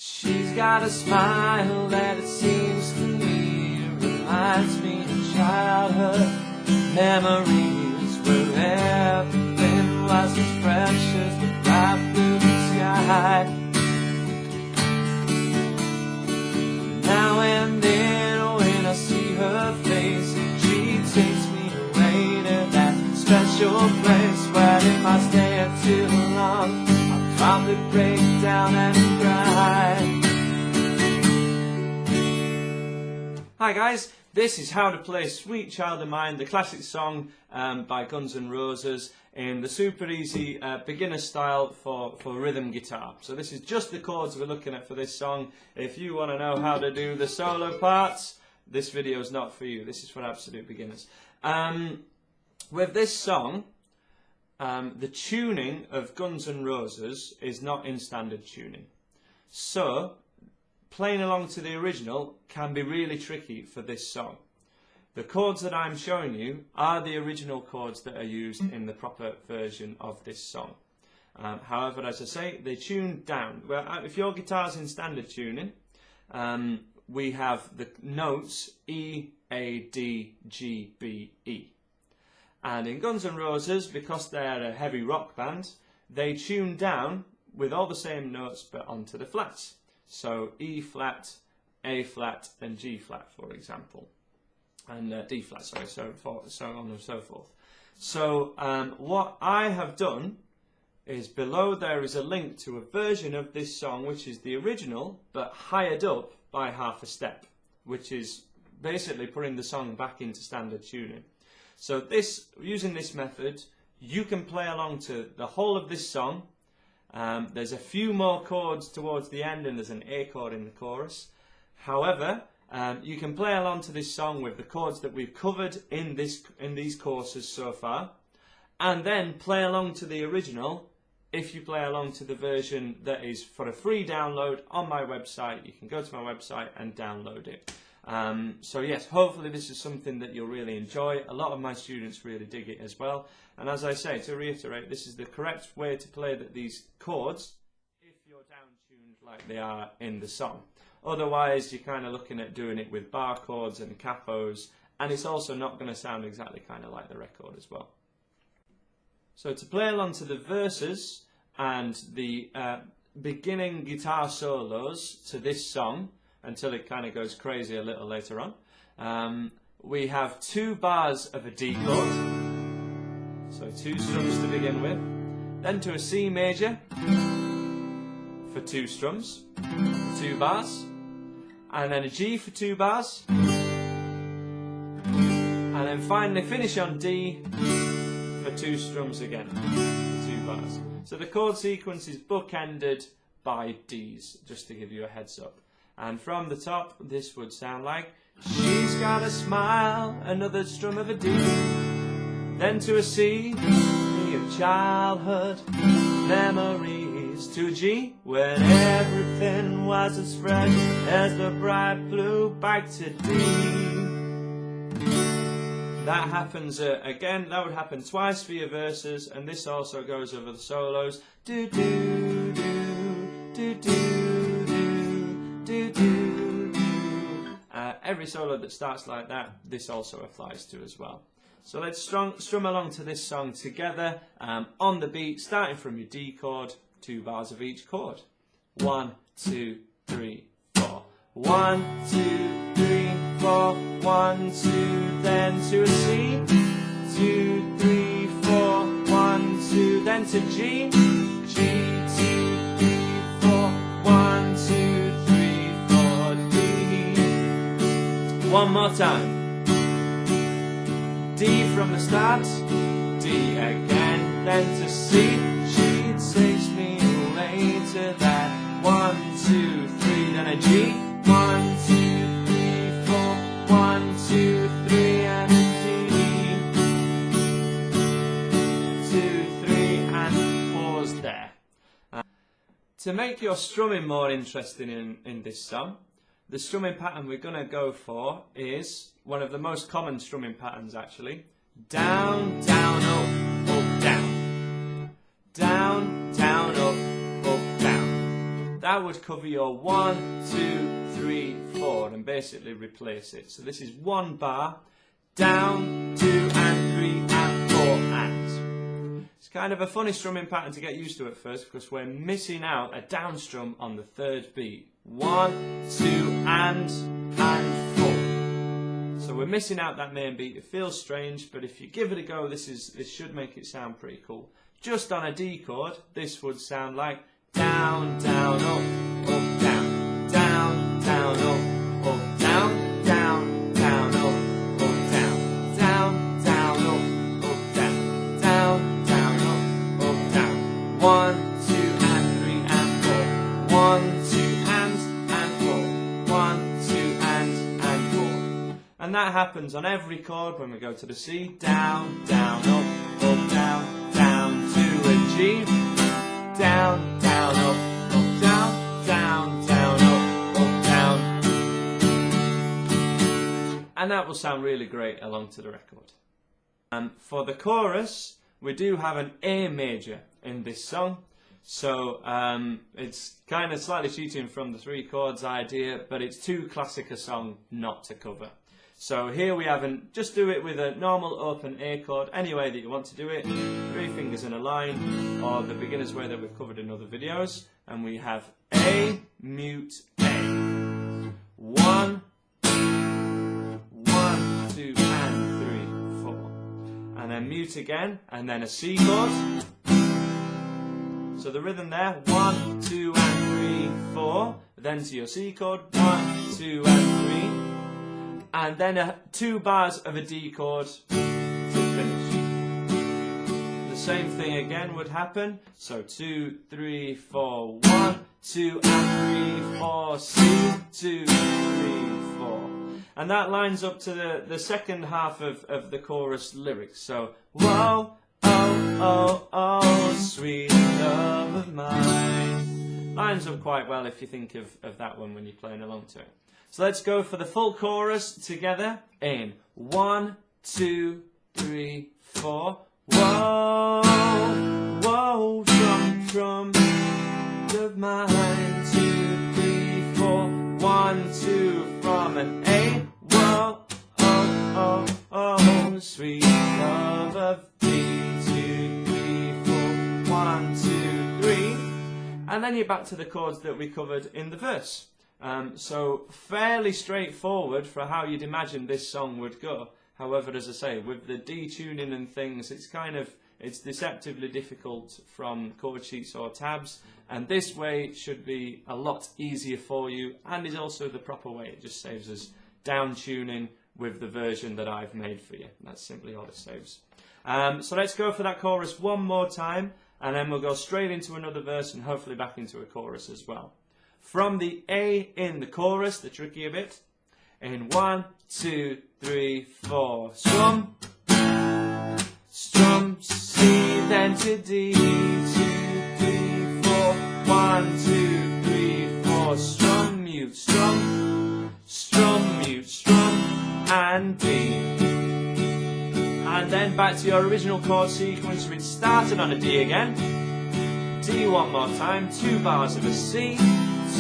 She's got a smile that it seems to me reminds me of childhood memories where everything was as fresh as the bright blue sky. Now and then when I see her face, she takes me away to that special place where if I stay too long, I'll probably break down and cry. Hi guys, this is How to Play Sweet Child of Mine, the classic song by Guns N' Roses in the super easy beginner style for rhythm guitar. So this is just the chords we're looking at for this song. If you want to know how to do the solo parts, this video is not for you. This is for absolute beginners. With this song, the tuning of Guns N' Roses is not in standard tuning. So playing along to the original can be really tricky for this song. The chords that I'm showing you are the original chords that are used in the proper version of this song. However, as I say, they tune down. Well, if your guitar's in standard tuning, we have the notes E, A, D, G, B, E. And in Guns N' Roses, because they're a heavy rock band, they tune down with all the same notes but onto the flats. So E flat, A flat and G flat, for example. And D flat, sorry, so on and so forth. So what I have done is below there is a link to a version of this song which is the original but hired up by half a step, which is basically putting the song back into standard tuning. So using this method, you can play along to the whole of this song. There's a few more chords towards the end and there's an A chord in the chorus. However, you can play along to this song with the chords that we've covered in these courses so far, and then play along to the original if you play along to the version that is for a free download on my website. You can go to my website and download it. So yes, hopefully this is something that you'll really enjoy. A lot of my students really dig it as well. And as I say, to reiterate, this is the correct way to play these chords if you're down-tuned like they are in the song. Otherwise, you're kind of looking at doing it with bar chords and capos, and it's also not going to sound exactly kind of like the record as well. So to play along to the verses and the beginning guitar solos to this song, until it kind of goes crazy a little later on, we have 2 bars of a D chord, so 2 strums to begin with, then to a C major for 2 strums, 2 bars, and then a G for 2 bars, and then finally finish on D for 2 strums again, 2 bars. So the chord sequence is bookended by Ds, just to give you a heads up. And from the top, this would sound like, she's got a smile, another strum of a D, then to a C, me of childhood memories, to a G, when everything was as fresh as the bright blue, back to D. That happens again, that would happen twice for your verses, and this also goes over the solos. Do do do do do do do do. Every solo that starts like that, this also applies to as well. So let's strum along to this song together on the beat, starting from your D chord, 2 bars of each chord. 1, 2, 3, 4. 1, 2, 3, 4. 1, 2, then to a C. 2, 3, 4. 1, 2, then to G. G, 2, 3, 4. 1, 2, 3, 4. D. One more time. D from the start. D again, then to C. She takes me away to that. 1, 2, 3, then a G. 1, 2, 3, 4. 1, 2, 3, and D. 2, 3, and pause there. To make your strumming more interesting in this song, the strumming pattern we're going to go for is one of the most common strumming patterns actually. Down, down, up, down. Down, down, up, down. that would cover your 1, 2, 3, 4 and basically replace it. So this is 1 bar, down, 2 and 3 and 4 and. It's kind of a funny strumming pattern to get used to at first because we're missing out a down strum on the 3rd beat. 1, 2 and 4. So we're missing out that main beat. It feels strange, but if you give it a go, this should make it sound pretty cool. Just on a D chord, this would sound like down, down, up, down, down, down, up, down, down, down, up, down, down, down, up, down, down, down, up, down. 1, 2 and 3 and 4. 1, 2 and 4. 1, 2 and 4. And that happens on every chord when we go to the C. Down, down, up, down, down to a G. Down, down, up, down, down, down, up, down. And that will sound really great along to the record. For the chorus, we do have an A major in this song. So it's kind of slightly cheating from the 3 chords idea, but it's too classic a song not to cover. So here we have just do it with a normal open A chord, any way that you want to do it, 3 fingers in a line, or the beginner's way that we've covered in other videos, and we have A, mute, A. 1, 1, 2, and 3, 4. And then mute again, and then a C chord. So the rhythm there, 1, 2, and 3, 4. Then to your C chord, 1, 2, and 3. And then 2 bars of a D chord to finish. The same thing again would happen. So 2, 3, 4, 1, 2 and 3, 4, C, 2, 3, 4. And that lines up to the second half of the chorus lyrics. So, whoa, oh, oh, oh, sweet love of mine. Lines up quite well if you think of that one when you're playing along to it. So let's go for the full chorus together in 1, 2, 3, 4. Whoa, whoa, drum, drum of mine. 2, 3, 4. 1, 2 from an A. Whoa, oh, oh, oh, sweet love of D. 2, 3, 4. 1, 2, 3. And then you're back to the chords that we covered in the verse. So fairly straightforward for how you'd imagine this song would go. However, as I say, with the detuning and things, it's deceptively difficult from chord sheets or tabs, and this way should be a lot easier for you and is also the proper way. It just saves us down tuning with the version that I've made for you. That's simply all it saves. So let's go for that chorus one more time, and then we'll go straight into another verse and hopefully back into a chorus as well. From the A in the chorus, the trickier bit, in 1, 2, 3, 4. Strum, strum, C, then to D. 2, 3, 4. 1, 2, 3, 4. Strum, mute, strum, strum, mute, strum, and D. And then back to your original chord sequence, which started on a D again. D one more time, 2 bars of a C.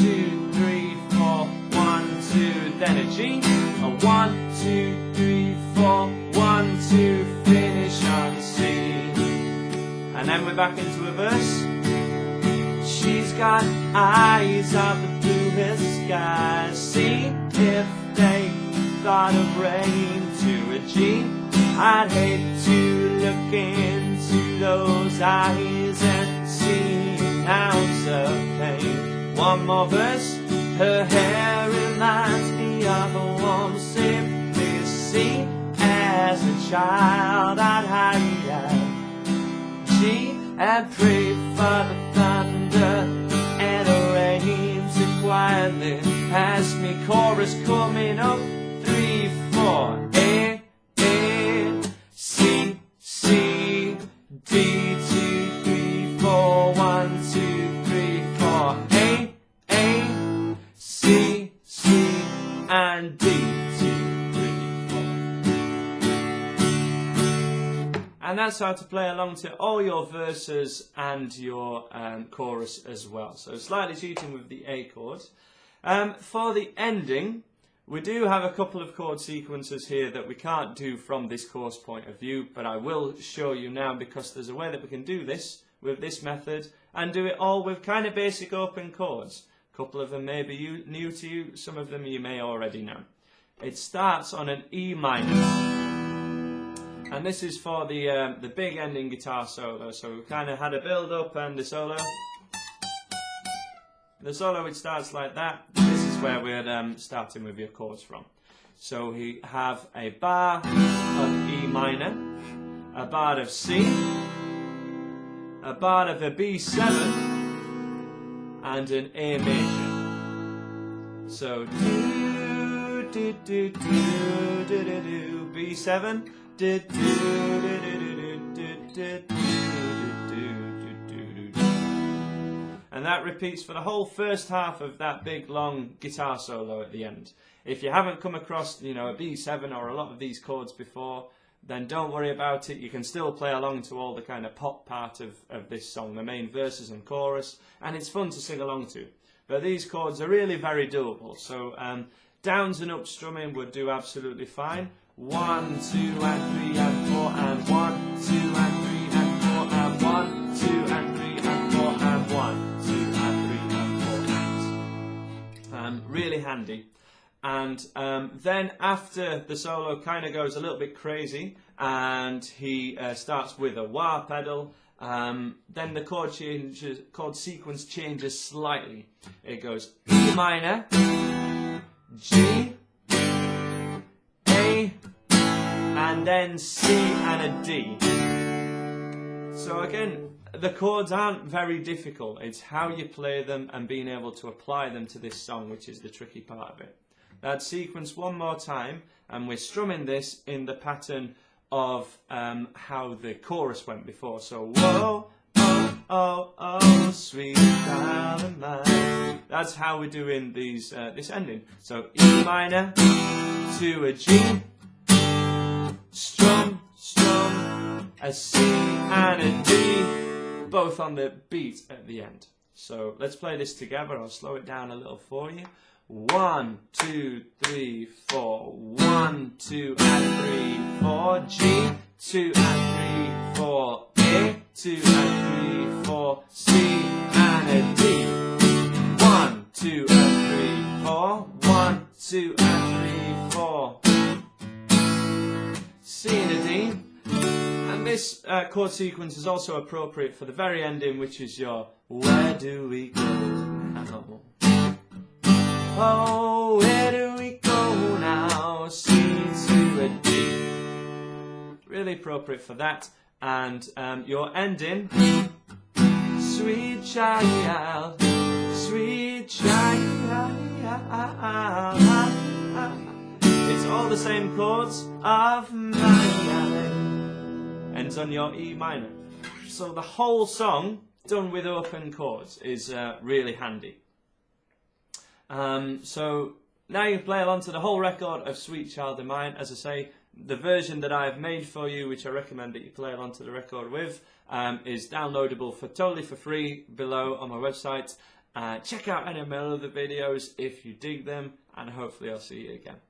2, 3, 4, 1, 2, then a G. A 1, 2, 3, 4, 1, 2, finish on C. And then we're back into a verse. She's got eyes of the bluest skies. See if they thought of rain to a G. I'd hate to look into those eyes and see an ounce of pain. One more verse. Her hair reminds me of a warm simplicity. As a child I'd hide at G and pray for the thunder and the rain to quietly pass me. Chorus coming up, 3, 4. A, C, C, D, 2, 3, 4. 1, 2, 3, 4. A, C, C, and D, 2, 3, 4. And that's how to play along to all your verses and your chorus as well. So slightly cheating with the A chord. For the ending, we do have a couple of chord sequences here that we can't do from this course point of view, but I will show you now because there's a way that we can do this with this method and do it all with kind of basic open chords. A couple of them may be new to you, some of them you may already know. It starts on an E minor. And this is for the big ending guitar solo. So we kind of had a build up and the solo. The solo, it starts like that. This is where we're starting with your chords from. So we have a bar of E minor, a bar of C, a bar of a B7, and an A major. So do do do do do do do B7. And that repeats for the whole first half of that big long guitar solo at the end. If you haven't come across, you know, a B7 or a lot of these chords before, then don't worry about it. You can still play along to all the kind of pop part of this song, the main verses and chorus, and it's fun to sing along to. But these chords are really very doable. So downs and up strumming would do absolutely fine. 1, 2 and 3 and 4 and 1, 2 and 3 and 4 and 1, 2 and 3 and 4 and 1, 2 and 3 and 4 and. Really handy. And then after the solo kind of goes a little bit crazy and he starts with a wah pedal, then the chord sequence changes slightly. It goes E minor, G, A, and then C and a D. So again, the chords aren't very difficult. It's how you play them and being able to apply them to this song, which is the tricky part of it. That sequence one more time, and we're strumming this in the pattern of how the chorus went before. So whoa, oh, oh, oh, sweet child of mine. That's how we're doing these this ending. So E minor to a G, strum, strum, a C and a D, both on the beat at the end. So let's play this together. I'll slow it down a little for you. 1, 2, 3, 4. 1, 2 and 3, 4. G, 2 and 3, 4. A, 2 and 3, 4. C and a D. 1, 2 and 3, 4. 1, 2 and 3, 4. C and a D. And this chord sequence is also appropriate for the very ending, which is your where do we go now? Oh, where do we go now? C to a D. Really appropriate for that. And your ending, sweet child, sweet child. It's all the same chords of mine. Ends on your E minor. So the whole song done with open chords is really handy. So now you can play along to the whole record of Sweet Child of Mine. As I say, the version that I've made for you, which I recommend that you play along to the record with, is downloadable totally for free below on my website. Check out any of my other videos if you dig them, and hopefully I'll see you again.